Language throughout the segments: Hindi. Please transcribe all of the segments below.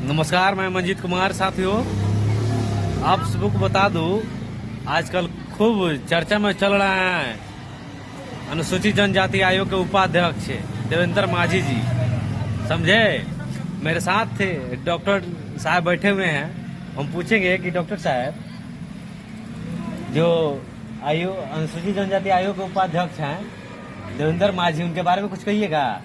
नमस्कार, मैं मंजीत कुमार। साथियों, आप सबको बता दूं, आजकल खूब चर्चा में चल रहा है अनुसूचित जनजाति आयोग के उपाध्यक्ष देवेंद्र माझी जी। समझे, मेरे साथ थे डॉक्टर साहब बैठे हुए हैं। हम पूछेंगे कि डॉक्टर साहब, जो आयोग अनुसूचित जनजाति आयोग के उपाध्यक्ष हैं देवेंद्र माझी, उनके बारे में कुछ कहिएगा।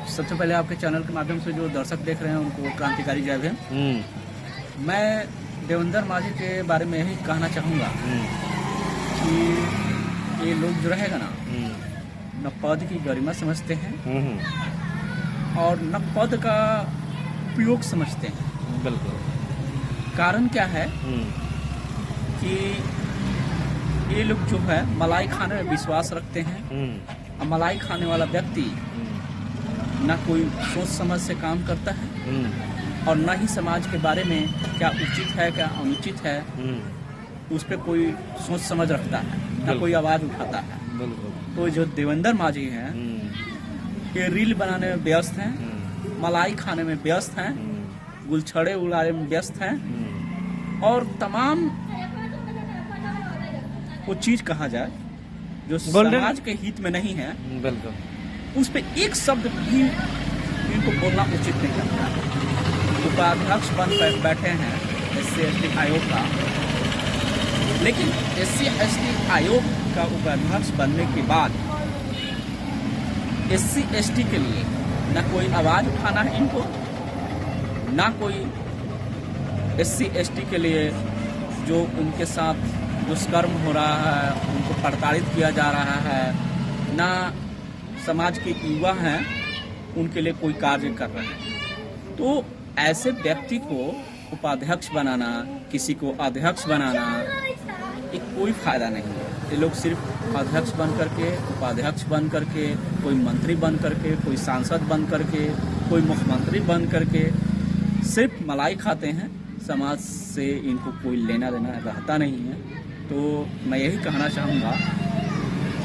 सबसे पहले आपके चैनल के माध्यम से जो दर्शक देख रहे हैं उनको क्रांतिकारी जय भीम। मैं देवेंद्र माझी के बारे में यही कहना चाहूँगा कि ये लोग जो रहेगा न पद की गरिमा समझते हैं और न पद का उपयोग समझते हैं। बिल्कुल। कारण क्या है कि ये लोग जो है मलाई खाने में विश्वास रखते हैं और मलाई खाने वाला व्यक्ति न कोई सोच समझ से काम करता है और न ही समाज के बारे में क्या उचित है क्या अनुचित है उस पर कोई सोच समझ रखता है, न कोई आवाज उठाता है। तो जो देवेंद्र माझी हैं ये रील बनाने में व्यस्त हैं, मलाई खाने में व्यस्त हैं, गुलछड़े उड़ाने में व्यस्त हैं और तमाम वो चीज कहा जाए जो समाज के हित में नहीं है, बिल्कुल, उस पे एक शब्द भी इनको बोलना उचित नहीं लगता है। उपाध्यक्ष बन बैठे हैं SC/ST आयोग का, लेकिन SC/ST आयोग का उपाध्यक्ष बनने के बाद SC/ST के लिए न कोई आवाज उठाना है इनको, ना कोई SC/ST के लिए जो उनके साथ दुष्कर्म हो रहा है उनको प्रताड़ित किया जा रहा है, ना समाज के युवा हैं उनके लिए कोई कार्य कर रहे हैं। तो ऐसे व्यक्ति को उपाध्यक्ष बनाना, किसी को अध्यक्ष बनाना, एक कोई फायदा नहीं है। ये लोग सिर्फ अध्यक्ष बन करके, उपाध्यक्ष बन करके, कोई मंत्री बन करके, कोई सांसद बन करके, कोई मुख्यमंत्री बन करके सिर्फ मलाई खाते हैं। समाज से इनको कोई लेना देना रहता नहीं है। तो मैं यही कहना चाहूँगा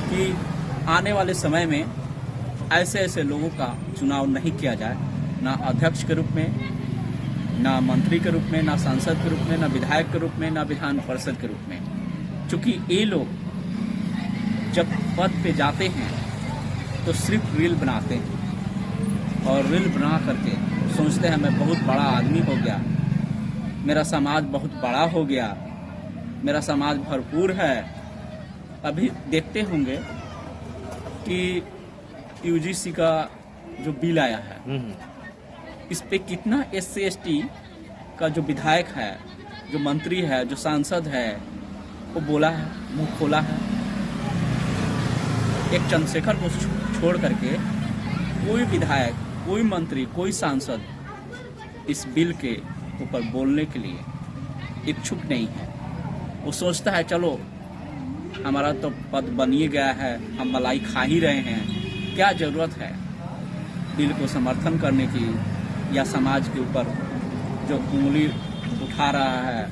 कि आने वाले समय में ऐसे ऐसे लोगों का चुनाव नहीं किया जाए, ना अध्यक्ष के रूप में, ना मंत्री के रूप में, ना सांसद के रूप में, ना विधायक के रूप में, ना विधान परिषद के रूप में। क्योंकि ये लोग जब पद पे जाते हैं तो सिर्फ रील बनाते हैं और रील बना करके सोचते हैं मैं बहुत बड़ा आदमी हो गया, मेरा समाज बहुत बड़ा हो गया, मेरा समाज भरपूर है। अभी देखते होंगे कि UGC का जो बिल आया है इस पे कितना SC/ST का जो विधायक है, जो मंत्री है, जो सांसद है, वो बोला है, मुंह खोला है। एक चंद्रशेखर को छोड़ करके कोई विधायक, कोई मंत्री, कोई सांसद इस बिल के ऊपर बोलने के लिए इच्छुक नहीं है। वो सोचता है चलो हमारा तो पद बन ही गया है, हम मलाई खा ही रहे हैं, क्या जरूरत है बिल को समर्थन करने की या समाज के ऊपर जो उंगली उठा रहा है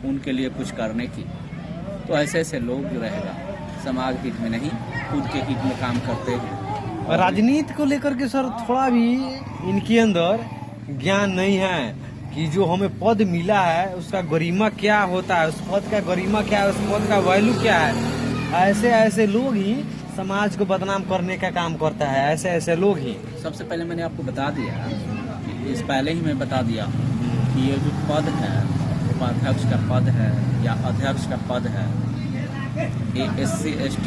उनके लिए कुछ करने की। तो ऐसे ऐसे लोग जो रहेगा समाज हित में नहीं, खुद के हित में काम करते हैं। राजनीति को लेकर के सर थोड़ा भी इनके अंदर ज्ञान नहीं है कि जो हमें पद मिला है उसका गरिमा क्या होता है, उस पद का गरिमा क्या है, उस पद का वैल्यू क्या है। ऐसे ऐसे लोग ही समाज को बदनाम करने का काम करता है, ऐसे ऐसे लोग ही। सबसे पहले मैंने आपको बता दिया, इस पहले ही मैं बता दिया कि ये जो पद है, उपाध्यक्ष का पद है या अध्यक्ष का पद है, ये SC/ST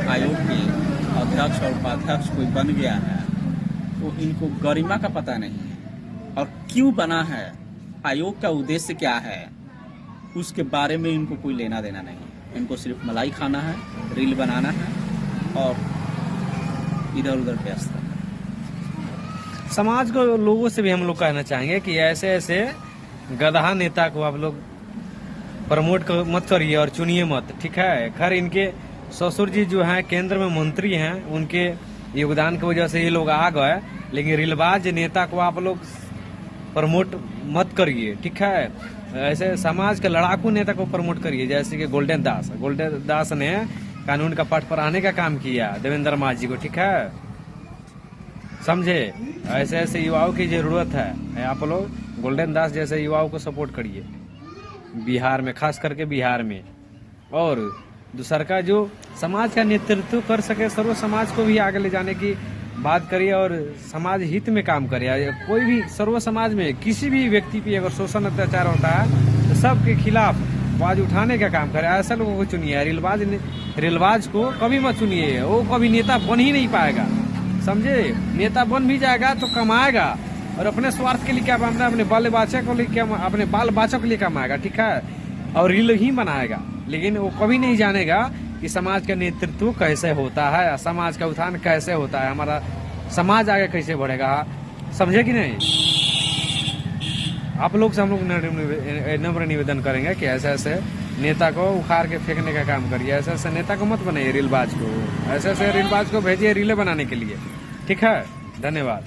आयोग के अध्यक्ष और उपाध्यक्ष कोई बन गया है तो इनको गरिमा का पता नहीं है और क्यों बना है, आयोग का उद्देश्य क्या है, उसके बारे में इनको कोई लेना देना नहीं है। इनको सिर्फ मलाई खाना है, रील बनाना है और इधर उधर व्यस्त है। समाज को लोगों से भी हम लोग कहना चाहेंगे कि ऐसे ऐसे गधा नेता को आप लोग प्रमोट मत करिए और चुनिए मत, ठीक है। खैर, इनके ससुर जी जो हैं केंद्र में मंत्री हैं, उनके योगदान की वजह से ये लोग आ गए, लेकिन रीलबाज नेता को आप लोग प्रमोट मत करिए, ठीक है। ऐसे समाज के लड़ाकू नेता को प्रमोट करिए, जैसे कि गोल्डन दास ने कानून का पाठ पढ़ाने का काम किया देवेंद्र माझी को, ठीक है। समझे। ऐसे ऐसे युवाओं की जरूरत है। आप लोग गोल्डन दास जैसे युवाओं को सपोर्ट करिए बिहार में, खास करके बिहार में। और दूसरा का जो समाज का नेतृत्व कर सके, सर्व समाज को भी आगे ले जाने की बात करिए और समाज हित में काम करिए। कोई भी सर्व समाज में किसी भी व्यक्ति पे अगर शोषण अत्याचार होता है तो सबके खिलाफ आवाज उठाने का काम करे। ऐसा लोगों को चुनिए। रेलबाज को कभी मत चुनिए, वो कभी नेता बन ही नहीं पाएगा, समझे। नेता बन भी जाएगा तो कमाएगा और अपने स्वार्थ के लिए क्या बनना, अपने बाल बच्चे को लिए क्या, अपने बाल बच्चों के लिए कमाएगा, ठीक है, और रील ही बनाएगा। लेकिन वो कभी नहीं जानेगा कि समाज का नेतृत्व कैसे होता है, समाज का उत्थान कैसे होता है, हमारा समाज आगे कैसे बढ़ेगा, समझे कि नहीं। आप लोग से हम लोग नम्र निवेदन करेंगे कि ऐसे ऐसे नेता को उखाड़ के फेंकने का काम करिए। ऐसे ऐसे नेता को मत बनाइए रीलबाज को, ऐसे ऐसे रीलबाज को भेजिए रीले बनाने के लिए, ठीक है। धन्यवाद।